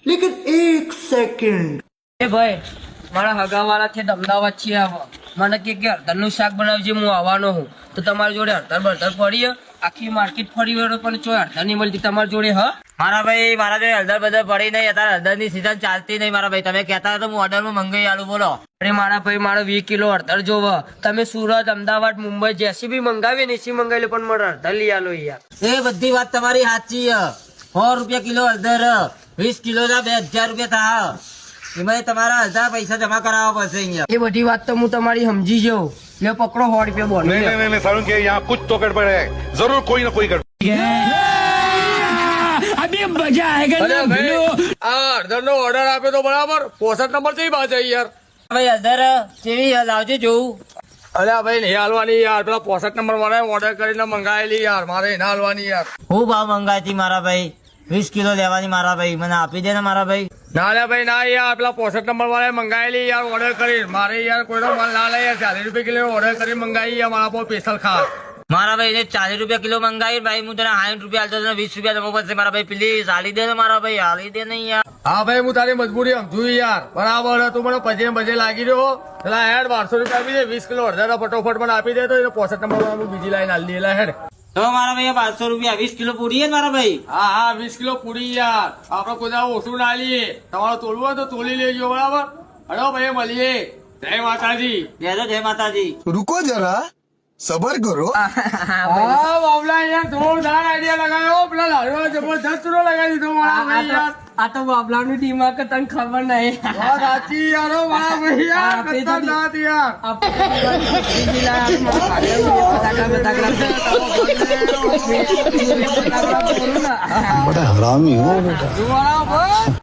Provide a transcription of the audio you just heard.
लेकिन एक सेकंड એ ભાઈ મારા હગાવાળા છે અમદાવાદ છે આવો મને કે હળદરનું શાક બનાવજે હું આવવાનો હું તો તમારી જોડે હળદર બળદર પડી આખી માર્કેટ ફરી વળો પણ જો હળદર નહીં મળતી તમારી જોડે મારા ભાઈ મારા જોડે હળદર બદર પડી નહીં, અત્યારે હળદર ની સીઝન ચાલતી નહીં મારા ભાઈ. તમે કહેતા હતા તો હું ઓર્ડર માં મંગાઈ આલું. બોલો. અરે મારા ભાઈ મારો 20 કિલો હળદર જોવો. તમે સુરત અમદાવાદ મુંબઈ જેસી બી મંગાવી ને એસી મંગાવી લો પણ મારે હળદર લઈ આલો યાર. એ બધી વાત તમારી સાચી છે. 100 રૂપિયા કિલો હળદર, 20 કિલો ના 2000 રૂપિયા થાય. એમાં તમારા 1000 પૈસા જમા કરાવવા પડશે અહીંયા. એ બધી વાત તો હું તમારી સમજી જાઉં. લે પકડો 100 રૂપિયા બોલ. नहीं नहीं नहीं सारुण के यहाँ कुछ तो गड़बड़ है, जरूर कोई ना कोई गड़बड़. अभी मजा आएगा ना હળદર નો ઓર્ડર આપ્યો તો બરાબર 65 નંબર થી બાજે યાર. ભાઈ હળદર કેવી લાવજો જોઉં. અલ્યા ભાઈ નહીં હાલવાની યાર, પેલા 65 નંબર વાળા ઓર્ડર કરીને મંગાવેલી યાર, મારે ના હાલવાની યાર. હું ભાવ મંગાવી હતી મારા ભાઈ? 20 કિલો લેવાની મારા ભાઈ, મને આપી દે ને મારા ભાઈ. ના લે ભાઈ ના યાર, પેલા 65 નંબર વાળા મંગાવેલી યાર ઓર્ડર કરી. મારે યાર કોઈનો માલ ના લે યાર, 40 રૂપિયા કિલો ઓર્ડર કરી મંગાવી યાર મારા પર સ્પેશિયલ ખાસ. મારા ભાઈ ને 40 રૂપિયા કિલો મંગાવી ભાઈ, હું તને 60 રૂપિયા આલતો, તને 20 રૂપિયા જમા પડશે મારા ભાઈ. પ્લીઝ હાલી દે ને મારા ભાઈ, હાલી દે નહીં યાર. હા ભાઈ હું તારી મજબૂરી સમજુ યાર, બરાબર. તું મને પજે બજે લાગી રહ્યો. પેલા હેડ 1200 રૂપિયા આપી દે, 20 કિલો હળદર ફટોફટ મને આપી દે તો એને 65 નંબર વાળા હું બીજી લાઈન હાલી દે હેડ. તો મારા ભાઈ 500 રૂપિયા 20 કિલો પૂરી ને મારા ભાઈ. હા હા 20 કિલો પૂરી યાર, આપડે કોઈ દાડો ઓછું ના લઈએ. તમારે તોલવું હોય તો તોલી લેજો બરાબર. હલો ભાઈ મળીએ. જય માતાજી. જય માતાજી. रुको जरा सबर करो. હા બાબલા યાર જોરદાર આઈડિયા લગાવ્યો. પેલા લાડવા જબરદસ્ત નો લગાવી દીધો મારા ભાઈ યાર. આ તો બાબલાનું દિમાગ કે તને ખબર નહીં. વાત સાચી યાર હો મારા ભાઈ યાર, ખતરનાક યાર. बड़ा हरामी हो बेटा. બરાબર.